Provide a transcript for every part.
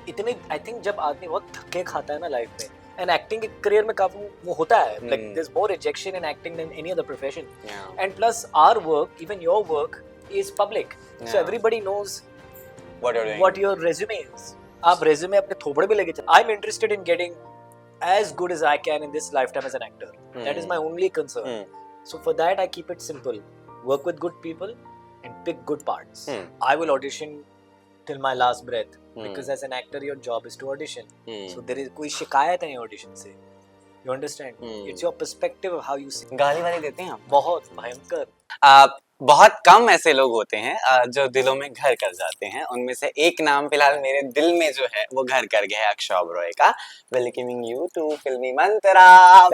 इतने I think जब आदमी बहुत धक्के खाता है ना लाइफ में, एंड एक्टिंग करियर में काफी वो होता है, like there is more rejection in acting than any other profession, and plus our work, even your work is public, so everybody knows what your resume is. आप resume अपने थोबड़े पे लेके चल. I am interested in getting as good as I can in this lifetime as an actor. That is my only concern. So for that I keep it simple. Work with good people and pick good parts. I will audition till my last breath because as an actor your job is to audition. So there is कोई शिकायत नहीं audition से. You understand? It's your perspective of how you see. गाली वाली देते हैं आप? बहुत भयंकर. बहुत कम ऐसे लोग होते हैं जो दिलों में घर कर जाते हैं. उनमें से एक नाम फिलहाल मेरे दिल में जो है वो घर कर गया है, अक्षय ओबेरॉय का. वेलकमिंग यू टू फिल्मी मंत्रा.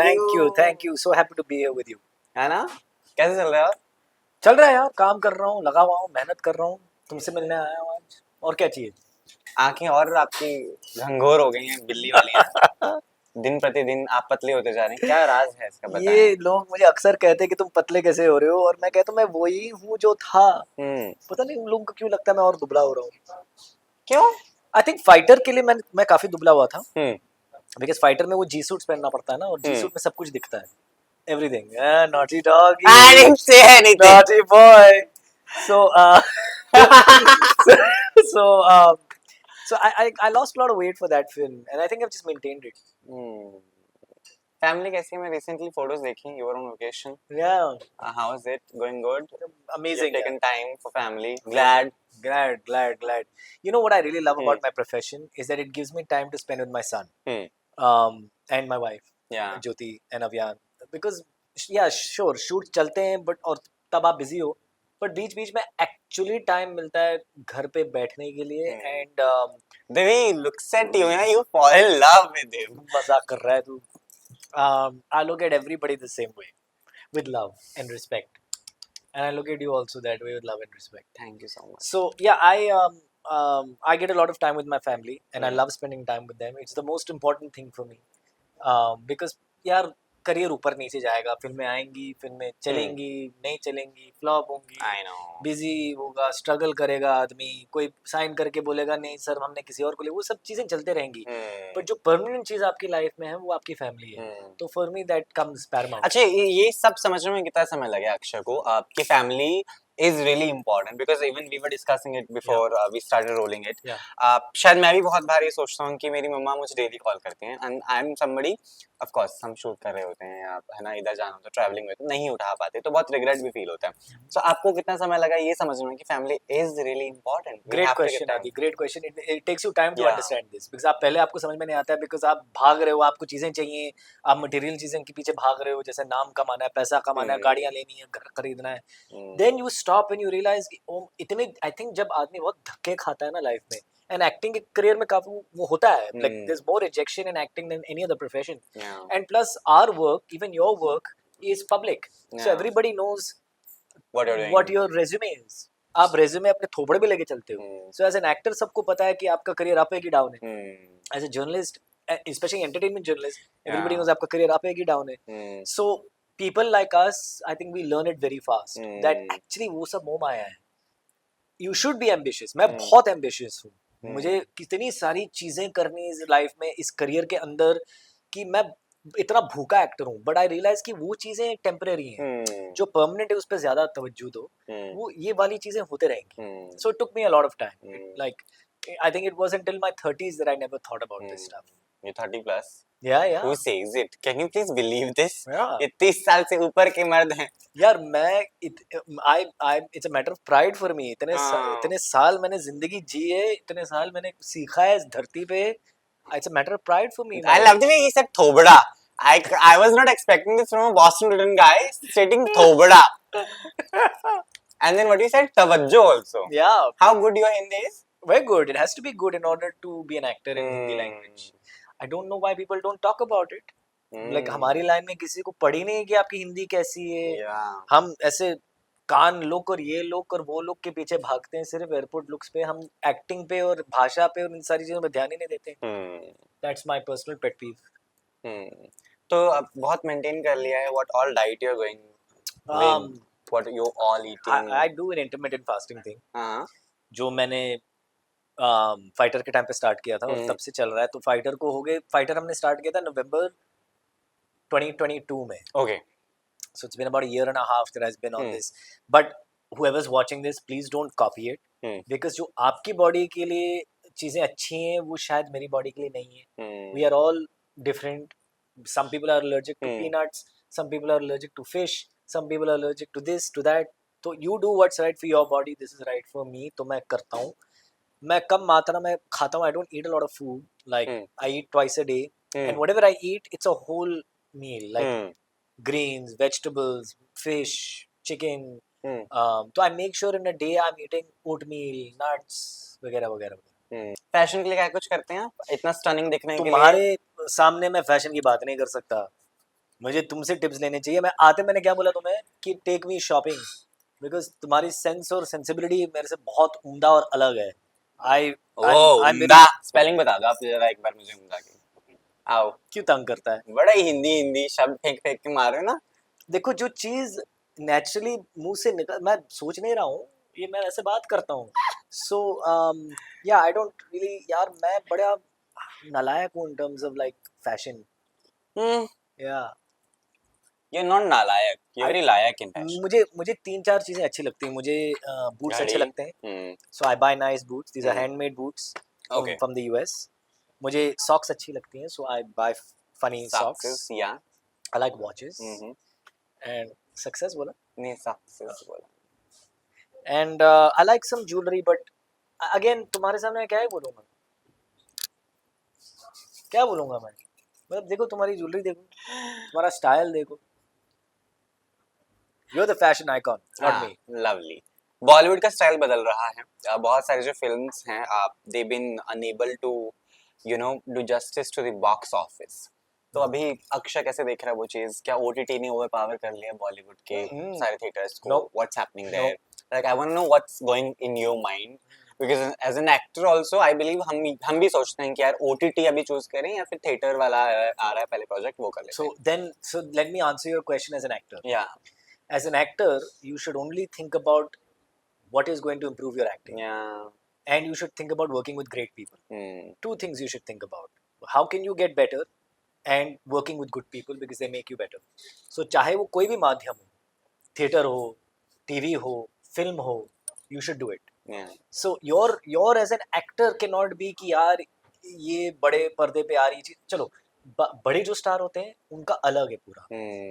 Thank you. So happy to be here with you. है ना? कैसे चल रहा है? चल रहा है यार, काम कर रहा हूँ, लगा हुआ हूँ, मेहनत कर रहा हूँ, तुमसे मिलने आया हूँ आज. और क्या चाहिए? आंखें और आपकी घंघोर हो गई हैं, बिल्ली वाली हैं. दिन प्रतिदिन आप पतले होते जा रहे हैं, क्या राज है इसका बताएं? ये लोग मुझे अक्सर कहते हैं कि तुम पतले कैसे हो रहे हो, और मैं कहता हूँ मैं वही हूँ जो था. पता नहीं उन लोगों को क्यों लगता है मैं और दुबला हो रहा हूँ. क्यों? आई थिंक फाइटर के लिए मैं काफी दुबला हुआ था, बिकॉज फाइटर में वो जी सूट्स पहनना पड़ता है ना, और जी सूट में सब कुछ दिखता है, everything. Naughty dog, I didn't say anything. Naughty boy. So I lost a lot of weight for that film, and I think I've just maintained it. Family कैसी है? मैं रिसेंटली फोटोज देखी, you were on vacation. Yeah. How is it? Going good? Amazing. You've taken time for family. Glad. You know what I really love about my profession is that it gives me time to spend with my son, and my wife, Jyoti and Avyan. Because yeah, sure, shoot चलते हैं, but और तब आप busy हो, but बीच में actually time मिलता है घर पे बैठने के लिए, and the way he looks at you, you fall in love with him. मजाक कर रहा है तू. I look at everybody the same way, with love and respect. And I look at you also that way, with love and respect. Thank you so much. So yeah, I get a lot of time with my family, and I love spending time with them. It's the most important thing for me, because यार career ऊपर नीचे जाएगा, फिल्में आएंगी, फिल्में चलेंगी, नहीं चलेंगी, फ्लॉप होंगी, बिजी होगा, स्ट्रगल करेगा आदमी, कोई साइन करके बोलेगा नहीं सर हमने किसी और को लिया, वो सब चीजें चलते रहेंगी. बट जो परमानेंट चीज आपकी लाइफ में है वो आपकी फैमिली है. तो for me that comes Paramount. अच्छा, ये सब समझने में कितना समय लगा अक्षय को? आपकी family is really important because even we were discussing it before we started rolling it. शायद मैं भी बहुत बार ये सोचता हूँ कि मेरी मम्मा मुझे डेली कॉल करती हैं, and I'm somebody, of course हम शूट कर रहे होते हैं, है ना, इधर जाना होता है, ट्रैवलिंग में तो नहीं उठा पाते, तो बहुत रिग्रेट भी फील होता है. So आपको कितना समय लगा ये समझने में कि family is really important? Great question, Adi. Great question. It takes you time to understand this because आप पहले आपको समझ में नहीं आता है, because आप भाग रहे हो, आपको चीजें चाहिए, आप मटेरियल चीजें के पीछे भाग रहे हो, जैसे नाम कमाना है, पैसा कमाना है, गाड़ियां लेनी है, घर खरीदना है. Then you stop and you realize कि इतने आई थिंक जब आदमी बहुत धक्के खाता है ना लाइफ में, एंड एक्टिंग करियर में काफी वो होता है, like there is more rejection in acting than any other profession, and plus our work, even your work is public, so everybody knows what your resume is. आप resume अपने थोबड़े पे लेके चलते हो. सो एज एन एक्टर सबको पता है कि आपका करियर अप है कि डाउन है. As a journalist, specially entertainment journalist, everybody knows आपका करियर अप है कि डाउन है. सो people like us, I think we learn it very fast, that actually वो सब मोह माया है. You should be ambitious. मैं बहुत ambitious हूँ. मुझे कितनी सारी चीजें करनी इस लाइफ में, इस करियर के अंदर, कि मैं इतना भूखा एक्टर हूँ, बट आई रियलाइज कि वो चीजें टेम्परेरी हैं. जो परमानेंट है उस पर ज्यादा तवज्जो दो, वो ये वाली चीजें होते रहेंगी. So it took me a lot of time. Like I think it was until my 30s that I never thought about this stuff. You're 30 plus. Yeah. Who says it? Can you please believe this? Yeah. ये 30 साल से ऊपर के मर्द हैं. यार मैं it's a matter of pride for me. इतने साल मैंने जिंदगी जी है, इतने साल मैंने सीखा है इस धरती पे. It's a matter of pride for me. I love the way he said thobada. I was not expecting this from a Boston written guy stating thobada. And then what you said, tawajjo also. Yeah. How good your Hindi is? Very good. It has to be good in order to be an actor in Hindi language. I don't know why people don't talk about it. Like हमारी line में किसी को पड़ी नहीं कि आपकी हिंदी कैसी है. हम ऐसे कान लुक और ये लुक और वो लुक के पीछे भागते हैं, सिर्फ एयरपोर्ट लुक्स पे. हम एक्टिंग पे और भाषा पे और इन सारी चीजों पे ध्यान ही नहीं देते. That's my personal pet peeve. तो अब बहुत मेंटेन कर लिया है. What all diet you're going with? What you all eating? I do an intermittent fasting thing. जो मैंने फाइटर के टाइम पे स्टार्ट किया था और तब से चल रहा है। तो फाइटर को हो गए, फाइटर हमने स्टार्ट किया था नवंबर 2022 में। Okay. So it's been about a year and a half that has been on Hmm. this. But whoever's watching this, please don't copy it. Because जो आपकी बॉडी के लिए चीजें अच्छी हैं वो शायद मेरी बॉडी के लिए नहीं है. We are all different. Some people are allergic to peanuts. Some people are allergic to fish. Some people are allergic to this, to that. तो you do what's right for your body. This is right for me. तो मैं करता हूँ. मैं कम मात्रा में खाता हूँ. I don't eat a lot of food. Like I eat twice a day. And whatever I eat, it's a whole meal. Like greens, vegetables, fish, chicken. So I make sure in a day I'm eating oatmeal, nuts, वगैरह वगैरह. Fashion के लिए क्या कुछ करते हैं आप? इतना स्टनिंग दिखने के लिए? तुम्हारे सामने मैं फैशन की बात नहीं कर सकता. मुझे तुमसे टिप्स लेने चाहिए. मैंने क्या बोला तुम्हें कि टेक मी शॉपिंग, बिकॉज तुम्हारी सेंस और सेंसिबिलिटी मेरे से बहुत उम्दा और अलग है. उम्दा स्पेलिंग बता दो आप जरा एक बार मुझे उम्दा की. आओ. क्यों तंग करता है? बड़ा ही हिंदी शब्द फेंक फेंक के मार रहे हो ना. देखो जो चीज नेचुरली मुंह से निकल, मैं सोच नहीं रहा हूँ, ये मैं ऐसे बात करता हूँ. सो या आई डोंट रियली, यार मैं बड़ा नालायक हूँ in terms of like fashion. या You're not नालायक, you're very like in fashion. मुझे 3-4 चीजें अच्छी लगती हैं. मुझे बूट्स अच्छे लगते हैं. So I buy nice boots. These are handmade boots from the US. मुझे सॉक्स अच्छी लगती हैं. So I buy funny socks. या I like watches and success बोला नहीं सक्सेस बोला. And I like some jewellery. But again तुम्हारे सामने मैं क्या ही बोलूँगा, क्या बोलूँगा मैं? मतलब देखो तुम्हारी ज्वेलरी देखो, तुम्हारा स्टाइल देखो. You're the fashion icon, not me. Lovely. Bollywood का स्टाइल बदल रहा है. बहुत सारे जो फिल्म्स हैं they been unable to do justice to the box office. तो अभी अक्षय कैसे देख रहा है वो चीज? क्या OTT ने ओवरपावर कर लिया बॉलीवुड के सारे थिएटर्स को? What's happening there? Like I want to know what's going in your mind. Because as an actor also I believe हम भी सोचते हैं कि यार OTT अभी चूज करें या फिर थिएटर वाला आ रहा है पहले प्रोजेक्ट वो कर लेते हैं. So let me answer your question as an actor. Yeah. As an actor, you should only think about what is going to improve your acting. Yeah. And you should think about working with great people. Two things you should think about. How can you get better? And working with good people because they make you better. So चाहे वो कोई भी माध्यम हो, theatre हो, TV हो, film हो, you should do it. Yeah. So your as an actor cannot be कि यार ये बड़े पर्दे पे आ रही चीज. चलो बड़े जो स्टार होते हैं उनका अलग है पूरा.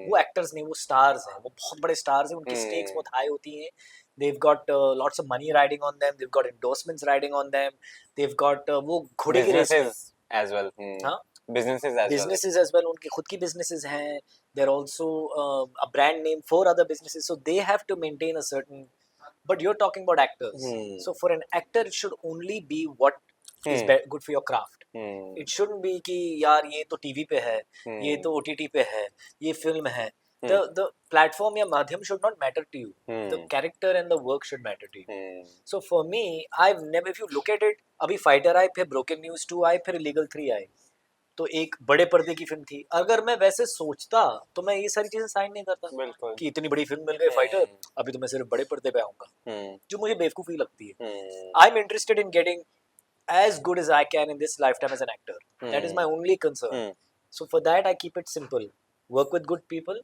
वो एक्टर्स नहीं, वो स्टार्स हैं. वो बहुत बड़े स्टार्स हैं. उनकी स्टेक्स बहुत हाई होती हैं. They've got lots of money riding on them. They've got endorsements riding on them. They've got वो घोड़े की रेस as well. हाँ, businesses as well. उनकी खुद की businesses हैं. They're also a brand name for other businesses. So they have to maintain a certain. But you're talking about actors. So for an actor, it should only be what is good for your craft. It shouldn't be कि यार ये तो TV पे है, ये तो OTT पे है, ये फिल्म है. The platform या माध्यम should not matter to you. The character and the work should matter to you. So for me, I've never, if you look at it, अभी फाइटर आई, फिर ब्रोकन न्यूज 2 आई, फिर illegal 3 आई. तो एक बड़े पर्दे की फिल्म थी. अगर मैं वैसे सोचता तो मैं ये सारी चीजें साइन नहीं करता कि इतनी बड़ी फिल्म मिल गई फाइटर, अभी तो मैं सिर्फ बड़े पर्दे पे आऊंगा, जो मुझे बेवकूफ़ी लगती है. आई am interested in getting as good as I can in this lifetime as an actor. That is my only concern. So for that I keep it simple. Work with good people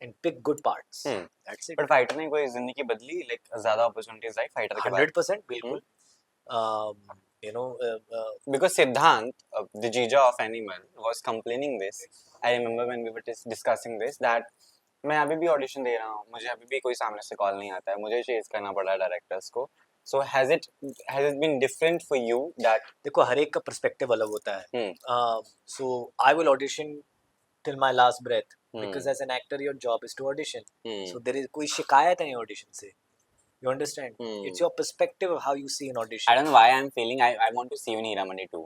and pick good parts. That's it. But fighter ने कोई जिंदगी बदली, like ज़्यादा opportunities आई fighter के बाद? 100% बिल्कुल. Because Siddhant, the Jija of Animal, was complaining this. I remember when we were discussing this that मैं अभी भी ऑडिशन दे रहा हूँ, मुझे अभी भी कोई सामने से कॉल नहीं आता है, मुझे चेज करना पड़ा है डायरेक्टर्स को. So has it been different for you that? देखो हर एक का पर्सपेक्टिव अलग होता है. So I will audition till my last breath because as an actor your job is to audition. So there is कोई शिकायत नहीं ऑडिशन से. You understand? It's your perspective of how you see an audition. I don't know why I'm feeling I want to see you in Hira Mandi 2.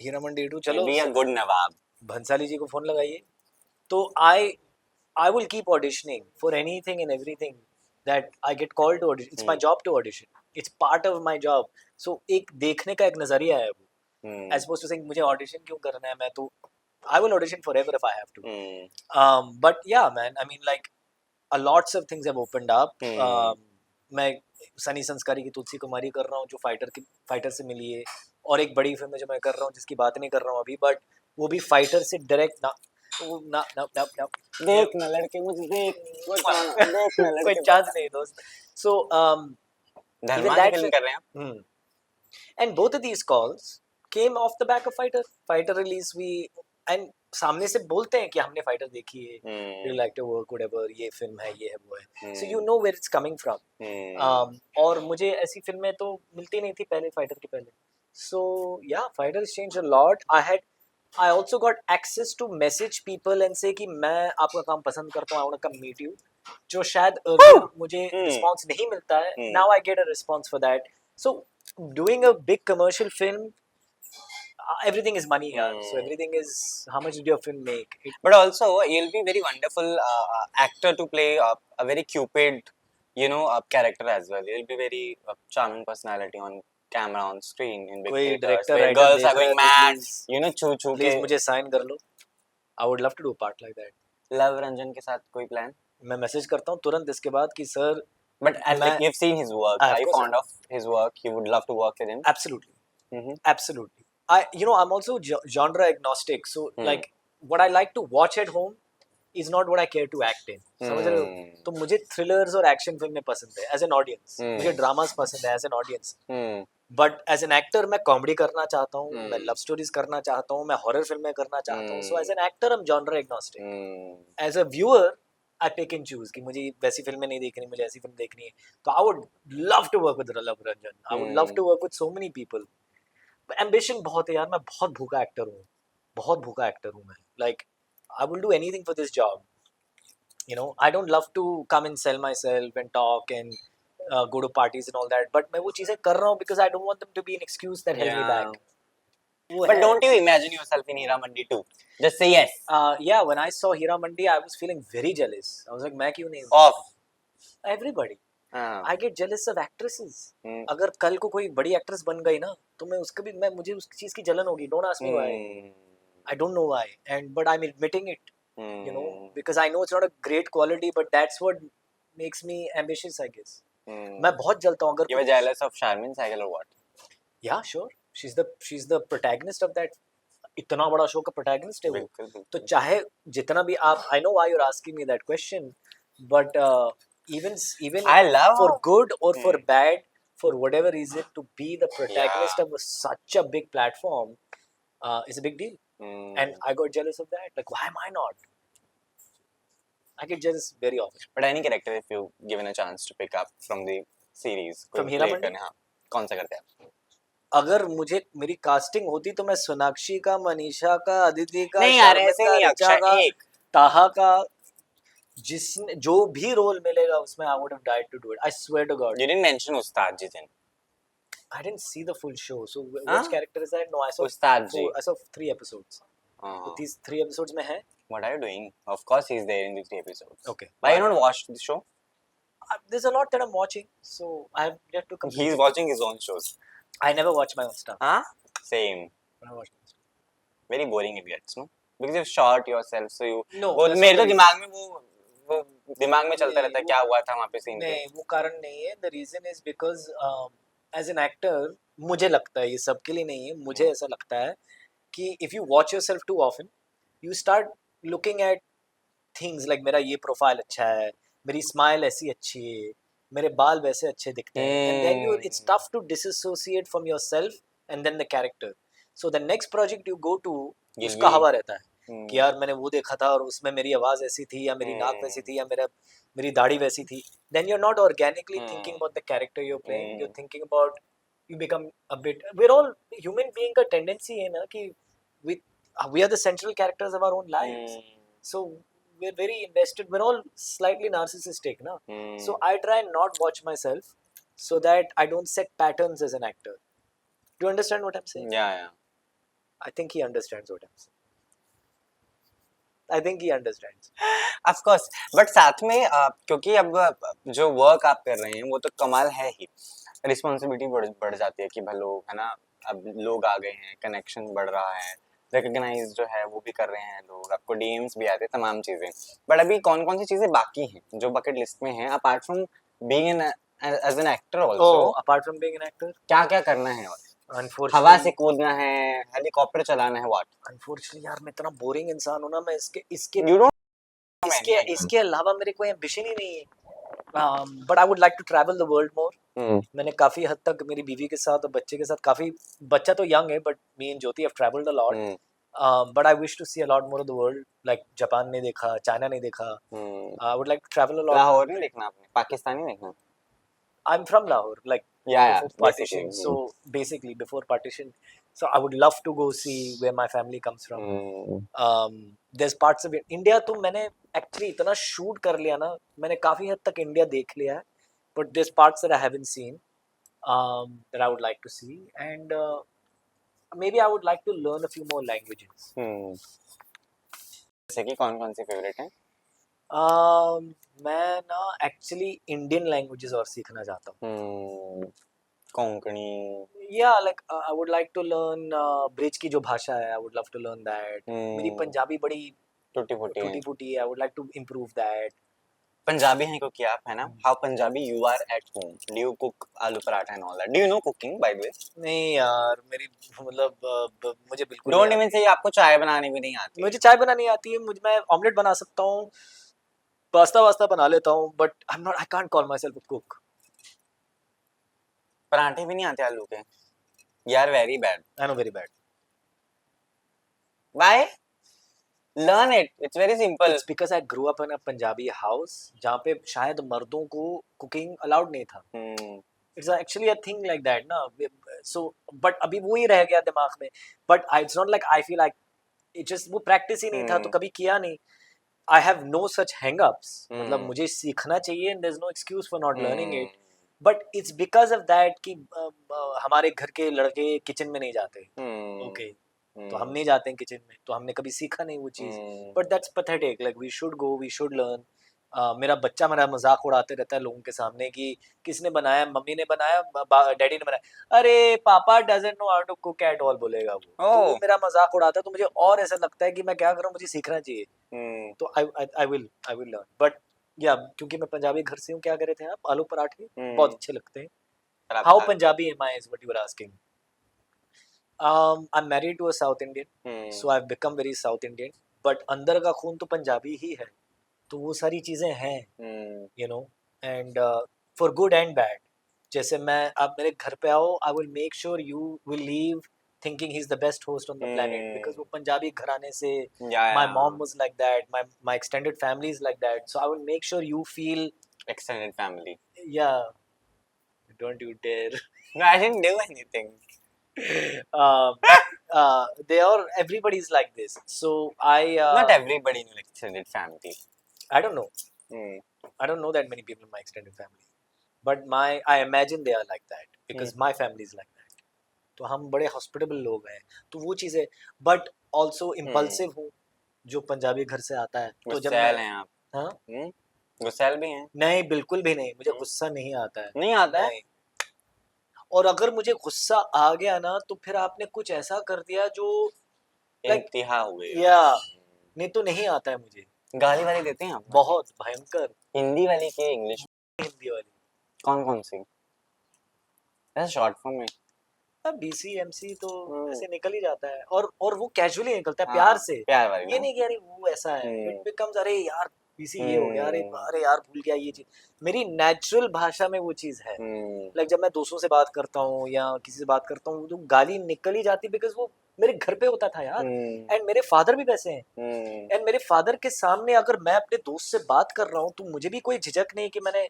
Hira Mandi 2 चलो. Be a good Nawab. Bhansali जी को phone लगाइए. तो I will keep auditioning for anything and everything that I get called to audition. It's my job to audition. It's part of my job. So एक देखने का एक नजरिया है वो. As opposed to saying मुझे audition क्यों करना है, मैं तो I will audition forever if I have to. But yeah man, I mean like a lots of things have opened up. मैं सनी संस्कारी की तुलसी कुमारी कर रहा हूँ जो फाइटर से मिली है, और एक बड़ी फिल्म है जो मैं कर रहा हूँ जिसकी बात नहीं कर रहा हूँ अभी, बट वो भी फाइटर से डायरेक्ट ना वो ना देख ना लड़के मुझे देख देख ना कोई लड़के चांस नहीं दोस्त. So even धर्मा की that फिल्म film, कर रहे हैं आप and both of these calls came off the back of fighter release. We and सामने से बोलते हैं कि हमने फाइटर देखी है, we like to work whatever, ये फिल्म है, ये है, वो है, so you know where it's coming from. और मुझे ऐसी फिल्में तो मिलती नहीं थी पहले फाइटर के पहले. So yeah, fighter has changed a lot. I also got access to message people and say कि मैं आपका काम पसंद करता हूँ, I want to come meet you, जो शायद earlier मुझे response नहीं मिलता है. Now I get a response for that. So doing a big commercial film, everything is money, yaar. So everything is how much did your film make? But also you'll be very wonderful actor to play a very cupid character as well. You'll be very charming personality on camera, on screen, in big कोई theaters director where writer girls देख are रहा है going तो mad, please छू छू के. मुझे sign कर लो. I would love to do a part like that. Love Ranjan के साथ कोई plan? मैं मैसेज करता हूँ तुरंत इसके बाद कि sir But like you've seen his work, are you fond of his work? You would love to work with him? absolutely, absolutely. I'm also genre agnostic, so like what I like to watch at home is not what I care to act in. समझ रहे हो? तो मुझे thrillers और action फिल्में पसंद है as an audience. मुझे dramas पसंद है as an audience. But as an actor मैं कॉमेडी करना चाहता हूँ, मैं लव स्टोरीज करना चाहता हूँ, मैं हॉरर फिल्में करना चाहता हूँ. So as an actor I am genre agnostic. As a viewer I pick and choose कि मुझे वैसी फिल्में नहीं देखनी, मुझे ऐसी फिल्म देखनी है. तो I would love to work with Luv Ranjan, I would love to work with so many people. Ambition बहुत है यार, मैं बहुत भूखा एक्टर हूँ, बहुत भूखा एक्टर हूँ मैं. Like I will do anything for this job. I don't love to come and sell myself and talk and go to parties and all that, but मैं वो चीजें कर रहा हूँ because I don't want them to be an excuse that held me back. But don't you imagine yourself in Hira Mandi too? Just say yes. Yeah, when I saw Hira Mandi, I was feeling very jealous. I was like, मैं क्यों नहीं? Of everybody. I get jealous of actresses. अगर कल को कोई बड़ी actress बन गई ना, तो मुझे उस चीज की जलन होगी. Don't ask me why. I don't know why, but I'm admitting it. Because I know it's not a great quality, but that's what makes me ambitious, I guess. मैं बहुत जलता हूँ अगर. You were jealous of Sharmin Sehgal or what? Yeah, sure. She's the protagonist of that. इतना बड़ा show का protagonist है वो. तो चाहे जितना भी आप, I know why you're asking me that question, but even I love for good or for bad, for whatever reason, to be the protagonist of such a big platform is a big deal. And I got jealous of that. Like, why am I not? I get jealous very often. But any character, if you given a chance to pick up from the series, from Hira Mandi, कौन सा करते हैं? अगर मुझे मेरी casting होती तो मैं सोनाक्षी का, मनीषा का, अदिति का, नहीं यार ऐसे नहीं, अक्षय का, ताहा का, जिसने जो भी रोल मिलेगा उसमें I would have died to do it. I swear to God. You didn't mention Ustad Ji then. I didn't see the full show. So which character is that? No, I saw Ustad Ji. I saw 3 episodes. So these 3 episodes में है. What are you doing? Of course he's there in the 3 episodes. Okay. Why you not watched the show? There's a lot that I'm watching, so I have yet to complete. He's watching his own shows. I never watch my own stuff. Huh? Same. Very boring it gets, no? Because you've shot yourself, so you. No. वो मेरे तो दिमाग में वो दिमाग में चलता रहता है क्या हुआ था वहाँ पे सीन पे. नहीं, वो कारण नहीं है. The reason is because as an actor, मुझे लगता है, ये सबके लिए नहीं है, मुझे ऐसा लगता है कि if you watch yourself too often, you start looking at things like मेरा ये प्रोफाइल अच्छा है, मेरी स्माइल ऐसी अच्छी है, मेरे बाल वैसे अच्छे दिखते हैं, and then it's tough to disassociate from yourself and then the character. So the next project you go to, उसका हवा रहता है कि यार मैंने वो देखा था और उसमें मेरी आवाज ऐसी थी या मेरी नाक वैसी थी या मेरी दाढ़ी वैसी थी. Then you're not organically thinking about the character you're playing. You're thinking about, you become a bit. We're all human being का tendency है ना कि we are the central characters of our own lives. So we're very invested. We're all slightly narcissistic, na? So I try and not watch myself so that I don't set patterns as an actor. Do you understand what I'm saying? Yeah. I think he understands what I'm saying. I think he understands. Of course. But साथ में क्योंकि अब जो work आप कर रहे हैं वो तो कमाल है ही. रिस्पॉन्सिबिलिटी बढ़ जाती है कि भाई लोग है ना, अब लोग आ गए हैं, कनेक्शन बढ़ रहा है, रिकॉग्नाइज जो है वो भी कर रहे हैं लोग, आपको डीएम्स भी आते हैं, तमाम चीज़ें. बट अभी कौन कौन सी चीज़ें बाकी हैं जो बकेट लिस्ट में हैं apart from being an as an actor also. Oh, apart from being an actor, क्या क्या करना है और हवा unfortunately, से कूदना है, हेलीकॉप्टर चलाना है, what? unfortunately यार मैं इतना बोरिंग इंसान हूँ ना, मैं इसके इसके You don't know इसके many, I इसके अलावा मेरे कोई एम्बिशन ही नहीं है. But I would like to travel the world more. guess. मैंने काफी हद तक मेरी बीवी के साथ और बच्चे के साथ काफी, बच्चा तो यंग है but me and Jyoti have traveled a lot. But I wish to see a lot more of the world. Like Japan नहीं देखा, चाइना नहीं देखा. I would like to travel a lot. Lahore नहीं देखना आपने, पाकिस्तानी देखना. I'm from Lahore, like Yeah, before basically. partition. So basically before partition. So I would love to go see where my family comes from. There's parts of India तो मैंने actually इतना shoot कर लिया ना, मैंने काफी हद तक India देख लिया है. But there's parts that I haven't seen that I would like to see, and maybe I would like to learn a few more languages. जैसे कि कौन कौन सी फेवरेट है? मैं ना एक्चुअली इंडियन लैंग्वेजेस और सीखना चाहता हूँ. Konkani. Yeah, like I would like to learn bridge की जो भाषा है, I would love to learn that. मेरी पंजाबी बड़ी टूटी फूटी है. फूटी है. I would like to improve that. Punjabi हैं क्योंकि आप है ना, how Punjabi you are at home, do you cook आलू paratha and all that, do you know cooking by the way? नहीं यार, मेरी मतलब मुझे बिल्कुल don't even say आपको चाय बनानी भी नहीं आती. मुझे चाय बनानी आती है, मैं ऑमलेट बना सकता हूँ, पास्ता वास्ता बना लेता हूँ, but I can't call myself a cook. पराठे भी नहीं आते आलू के. you are very bad. I know, very bad. why? learn it, it's very simple. It's because I grew up in a Punjabi house जहाँ पे शायद मर्दों को कुकिंग अलाउड नहीं था. It's actually a thing like that ना. So but अभी वो ही रह गया दिमाग में. But it's not like I feel like it just वो practice ही नहीं था, तो कभी किया नहीं. I have no such hang-ups. मतलब मुझे सीखना चाहिए and there's no excuse for not learning it. But it's because of that कि हमारे घर के लड़के किचन में नहीं जाते. Okay. तो हम नहीं जाते हैं किचन में, तो हमने कभी सीखा नहीं वो चीज़. But that's pathetic. Like we should go, we should learn. मेरा बच्चा मेरा मजाक उड़ाते रहता है लोगों के सामने कि किसने बनाया, मम्मी ने बनाया, डैडी ने बनाया. अरे पापा doesn't know how to cook at all बोलेगा वो. तो वो मेरा मजाक उड़ाता है, तो मुझे और ऐसा लगता है कि मैं क्या करूं, मुझे सीखना चाहिए. तो I will learn. But या क्योंकि मैं पंजाबी घर से हूँ. क्या करे थे आप? आलू पराठे बहुत अच्छे लगते हैं. How Punjabi am I is what you were asking. I'm married to a South Indian, so I've become very South Indian. But अंदर का खून तो पंजाबी ही है, तो वो सारी चीजें हैं, you know, and for good and bad. जैसे मैं आप मेरे घर पे आओ, I will make sure you will leave thinking he's the best host on the planet, because वो पंजाबी घराने से, my mom was like that, my extended family is like that, so I will make sure you feel extended family. Yeah, don't you dare. No, I didn't do anything. They are, everybody's like this, so I not everybody in your extended family. I don't know. I don't know that many people in my extended family, but I imagine they are like that because my family is like that. तो हम बड़े hospitable लोग हैं, तो वो चीज़ें, but also impulsive हूँ, जो पंजाबी घर से आता है. तो जब गुस्सैल हैं आप. हाँ, गुस्सैल भी हैं? नहीं, बिल्कुल भी नहीं. मुझे गुस्सा नहीं आता है. नहीं आता है? और अगर मुझे गुस्सा आ गया ना, तो फिर आपने कुछ ऐसा कर दिया जो इंतहा हुए. या नहीं तो नहीं आता है मुझे. गाली वाली देते हैं आप? बहुत भयंकर. हिंदी वाली के इंग्लिश? हिंदी वाली. कौन कौन सी? ऐसा शॉर्ट फॉर्म में? BC MC तो ऐसे निकल ही जाता है, और वो कैजुअली निकलता है, प्यार से. प्यार वाली. ये नहीं कि अरे वो ऐसा है. इट बिकम्स अरे यार BC ये हो गया, अरे यार भूल गया ये चीज. मेरी नेचुरल भाषा में वो चीज है. लाइक जब मैं दोस्तों से बात करता हूँ या किसी से बात करता हूँ, तो गाली निकल ही जाती, बिकॉज वो मेरे घर पे होता था यार. एंड मेरे फादर भी वैसे हैं. एंड मेरे फादर के सामने अगर मैं अपने दोस्त से बात कर रहा हूँ, तो मुझे भी कोई झिझक नहीं कि मैंने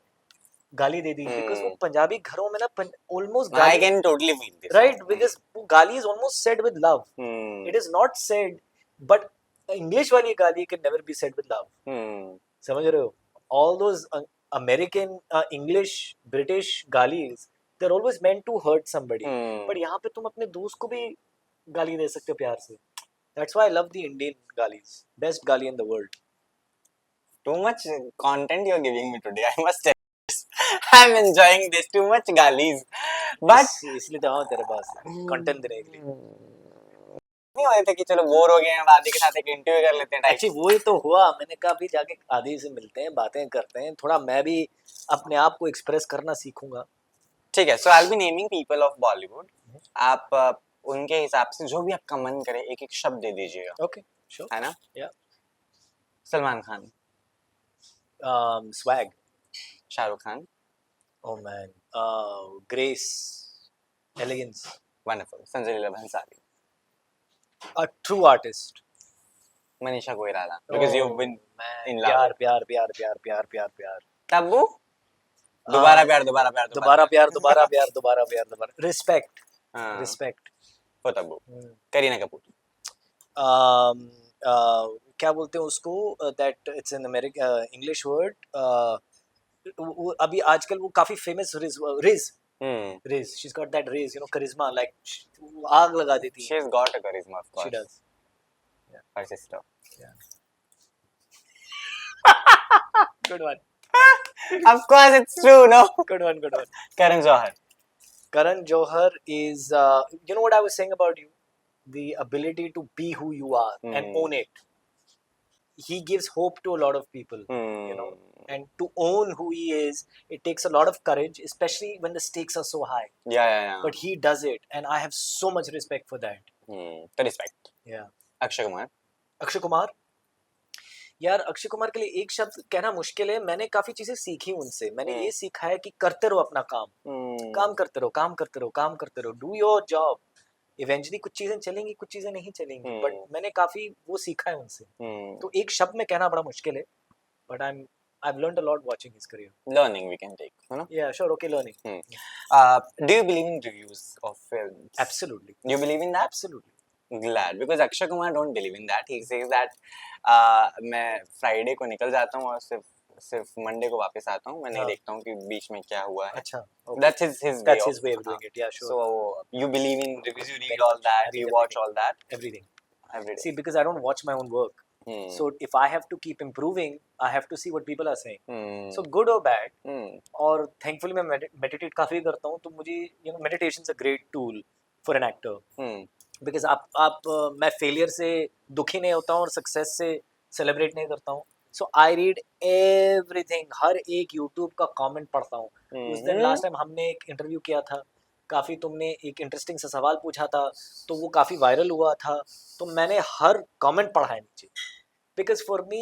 गाली दे दी, बिकॉज वो पंजाबी घरों में ना almost I can totally feel this. Right, because वो गाली is almost said with love. It is not said, but English वाली गाली can never be said with love. समझ रहे हो? All those American English British गालीज, they are always meant to hurt somebody. But यहाँ पे तुम अपने दोस्त को भी गाली दे सकते हो प्यार से. That's why I love the Indian galis. Best gali in the world. Too much content you're giving me today, I must tell you. I'm enjoying this. Too much galis. But इसलिए तो हाँ तेरे पास कंटेंट देने के लिए. नहीं हो रहे थे कि चलो बोर हो गए हैं, आदि के साथ एक इंटरव्यू कर लेते हैं टाइप? एक्चुअली वही तो हुआ, मैंने कहा अभी जाके आदि से मिलते हैं, बातें करते हैं, थोड़ा मैं भी अपने आप को एक्सप्रेस करना सीखूंगा। ठीक है, so I will be naming people of Bollywood. आप उनके हिसाब से जो भी आपका मन करे एक एक शब्द दे दीजिएगा, ओके श्योर है ना? या Salman Khan, swag, Shahrukh Khan, oh man, grace, elegance, wonderful, Sanjay Leela Bhansali, a true artist. Manisha Koirala, because you been in love. प्यार प्यार प्यार प्यार प्यार प्यार प्यार, तब्बू, दोबारा प्यार, दोबारा प्यार, दोबारा प्यार दोबारा प्यार दोबारा प्यार दोबारा, रिस्पेक्ट हाँ, रिस्पेक्ट। हो तब्बू। करीना कपूर, क्या बोलते हैं उसको, that it's an American English word, अभी आजकल वो काफी famous, rizz rizz rizz, she is got that rizz, you know, Karishma, like आग लगा देती शी है। Has got a charisma of she course, does, her sister. Good one, of course it's true, no? Good one, good one. Karan Johar, Karan Johar is, you know what I was saying about you? The ability to be who you are and own it. He gives hope to a lot of people, you know. And to own who he is, it takes a lot of courage, especially when the stakes are so high. yeah. But he does it, and I have so much respect for that. तो respect. Yeah. Akshay Kumar, Akshay Kumar, यार अक्षय कुमार के लिए एक शब्द कहना मुश्किल है, मैंने काफी चीजें सीखी उनसे। मैंने ये सीखा है कि करते रहो अपना काम, काम करते रहो, काम करते रहो, काम करते रहो, डू योर जॉब। इवेंचुअली कुछ चीजें चलेंगी, कुछ चीजें नहीं चलेंगी, बट मैंने काफी वो सीखा है उनसे। तो एक शब्द में कहना बड़ा मुश्किल है, but I've learned a lot watching his career. learning we can take, you know? Yeah, sure, okay, learning. Do you believe in reviews of films? Absolutely. You believe in that? Absolutely. Glad, because Akshay Kumar don't believe in that. He says that मैं Friday को निकल जाता हूँ और सिर्फ Monday को वापस आता हूँ, मैं नहीं देखता हूँ कि बीच में क्या हुआ है। अच्छा, That's his way of doing it. Yeah, sure. So you believe in reviews, you read all that, you watch all that, Everything. every day. See, because I don't watch my own work. So if I have to keep improving, I have to see what people are saying. So good or bad. और thankfully मैं meditate काफी करता हूँ, तो मुझे you know meditation is a great tool for an actor. Because मैं failure से दुखी नहीं होता हूँ और success से celebrate नहीं करता हूँ. So I read everything, हर एक YouTube का comment पढ़ता हूँ. उस दिन last time हमने एक interview किया था, काफी तुमने एक इंटरेस्टिंग सा सवाल पूछा था, तो वो काफी वायरल हुआ था, तो मैंने हर कमेंट पढ़ा है नीचे, because for me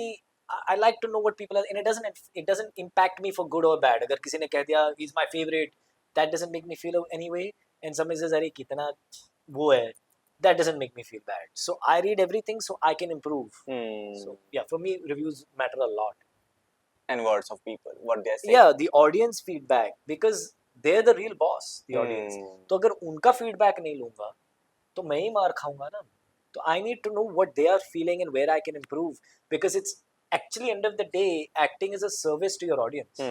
I like to know what people are, and it doesn't impact me for good और बैड। अगर किसी ने कह दिया he is my favourite, that doesn't make me feel any way, and some is अरे कितना वो है, that doesn't make me feel bad. So I read everything so I can improve. So yeah, for me reviews matter a lot. And words of people, what they are saying. Yeah, the audience feedback, because they're the real boss, the audience. तो अगर उनका feedback नहीं लूँगा तो मैं ही मार खाऊंगा ना। तो I need to know what they are feeling and where I can improve, because it's actually end of the day acting is a service to your audience.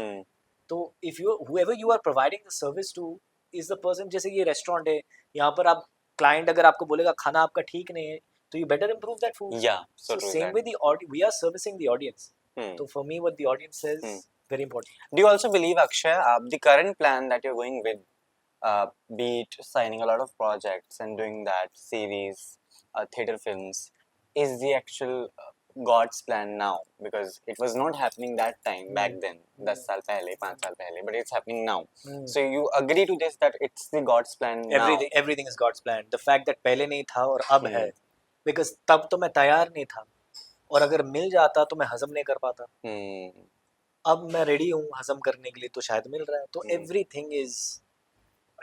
तो if you whoever you are providing the service to is the person, जैसे ये restaurant है, यहाँ पर आप client अगर आपको बोलेगा खाना आपका ठीक नहीं है, तो you better improve that food. Yeah, so same with the audience, we are servicing the audience. So for me, what the audience says very important. Do you also believe, Akshay, the current plan that you're going with, be it signing a lot of projects and doing that series, theater films, is the actual God's plan now? Because it was not happening that time back then, 10 साल पहले, 5 साल पहले, but it's happening now. So you agree to this that it's the God's plan now? Everything is God's plan. The fact that पहले नहीं था और अब है, because तब तो मैं तैयार नहीं था, और अगर मिल जाता तो मैं हजम नहीं कर पाता। अब मैं रेडी हूँ हजम करने के लिए, तो शायद मिल रहा है। तो everything is,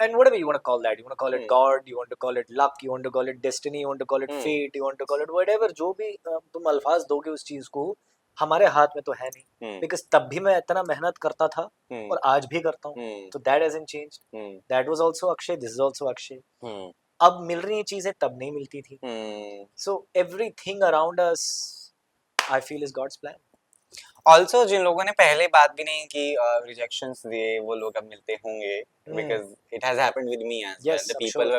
and whatever you want to call that, you want to call it God, you want to call it luck, you want to call it destiny, you want to call it fate, you want to call it whatever, जो भी तुम अल्फाज दोगे उस चीज को, हमारे हाथ में तो है नहीं। because तब भी मैं इतना मेहनत करता था और आज भी करता हूँ, तो that hasn't changed. That was also Akshay, this is also Akshay. अब मिल रही चीजें तब नहीं मिलती थी। So everything around us I feel is God's plan. Also, जिन लोगों ने पहले बात भी नहीं की, rejections दिए, वो लोग अब मिलते होंगे, because it has happened with me as well. The people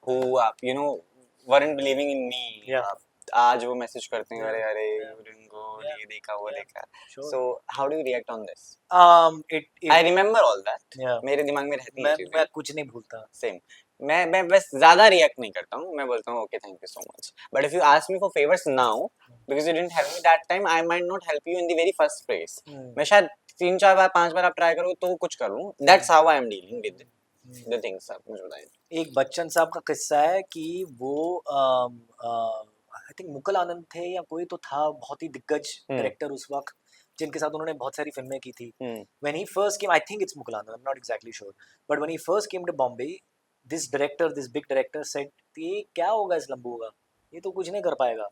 who you know weren't believing in me. आज वो मैसेज करते हैं, अरे अरे you didn't go, ये देखा वो देखा. So how do you react on this? I remember all that. मेरे दिमाग में रहती है चीजें. मैं कुछ नहीं भूलता. Same. मैं बस ज्यादा रिएक्ट नहीं करता हूँ, मैं बोलता हूँ okay thank you so much, but if you ask me for favours now because you didn't help me that time, I might not help you in the very first place. मैं शायद 3-4 बार 5 बार आप try करो तो कुछ कर लूँ, that's how I am dealing with the things. आप मुझे बताएं। एक बच्चन साहब का किस्सा है कि वो आई थिंक मुकुल आनंद थे या कोई तो था, बहुत ही दिग्गज डायरेक्टर उस वक्त, जिनके साथ उन्होंने बहुत सारी फिल्में की थी। When he first came, I think it's Mukul Anand, I'm not exactly sure, but when he first came to Bombay, this director, this big director said, ये क्या होगा इस लंबू का, ये तो कुछ नहीं कर पाएगा।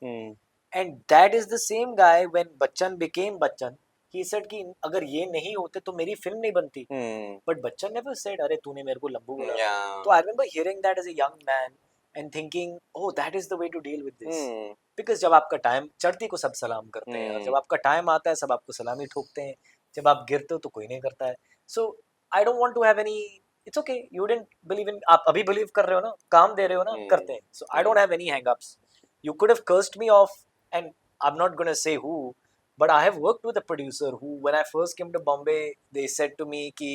And that is the same guy when Bachchan became Bachchan, he said कि अगर ये नहीं होते तो मेरी फिल्म नहीं बनती। But Bachchan never said अरे तूने मेरे को लंबू बोला। Yeah. तो I remember hearing that as a young man and thinking, oh that is the way to deal with this. Because जब आपका टाइम, चढ़ती को सब सलाम करते हैं, और जब आपका टाइम आता है सब आपको सलामी ठोकते हैं, जब आप गिरते हो तो कोई नहीं करता है। So I don't want to have any, it's okay, you didn't believe in, आप अभी believe कर रहे हो ना, काम दे रहे हो ना, करते हैं। So I don't have any hang-ups. You could have cursed me off, and I'm not gonna say who, but I have worked with a producer who, when I first came to Bombay, they said to me कि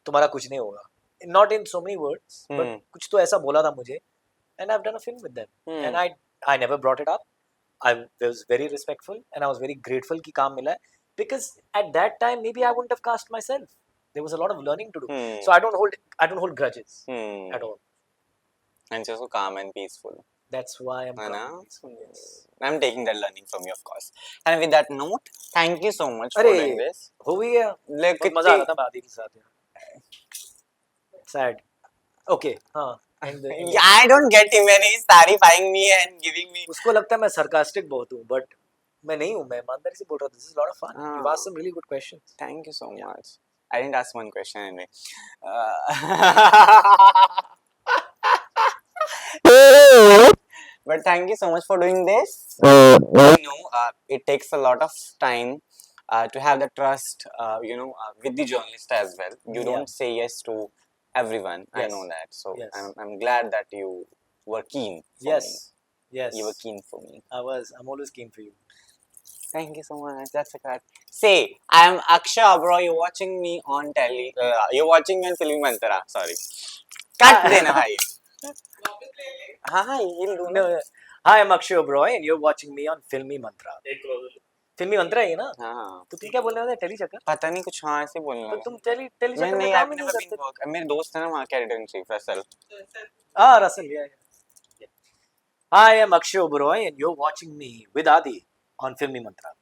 तुम्हारा कुछ नहीं होगा, not in so many words, but कुछ तो ऐसा बोला था मुझे, and I've done a film with them, and I never brought it up. I was very respectful and I was very grateful कि काम मिला है, because at that time maybe I wouldn't have cast myself. There was a lot of learning to do. So I don't hold grudges at all. And just so calm and peaceful. That's why I'm है ना? calm and peaceful. Yes. I'm taking that learning from you, of course. And with that note, thank you so much for अरे doing this. हो भी गया, Like बहुत मजा आ रहा था आदि के साथ यार। Sad. Okay, हाँ। Yeah, I don't get him when he's tarifying me and giving me. उसको लगता है मैं sarcastic बहुत हूँ, but मैं नहीं हूँ, मैं ईमानदारी से बोल रहा हूँ। This is a lot of fun. You've asked some really good questions. Thank you so much. I didn't ask one question anyway. But thank you so much for doing this. I know it takes a lot of time to have the trust, with the journalist as well. You don't say yes to everyone. Yes. I know that. So Yes. I'm glad that you were keen for Yes. me. Yes. You were keen for me. I'm always keen for you. Thank you so much. That's a cut. Say, I am Akshay Oberoi. You're watching me on telly. You're watching me on Filmy Mantra. Sorry. Cut देना भाई. हाँ ये लो No, hi, I'm Akshay Oberoi and you're watching me on Filmy Mantra. फिल्मी मंत्रा है ना? हाँ. तो तुम क्या बोलने वाले? टेली चक्कर? पता नहीं कुछ हाँ ऐसे बोलने तो वाला. तुम टेली मैं चक्कर में नहीं काम I've ही नहीं never करते। been work. मेरे दोस्त है ना वहाँ का एडिटर इन चीफ रसल. हाँ, रसल या. Hi, I'm Akshay Oberoi and you're watching me with Adi on Filmy Mantra.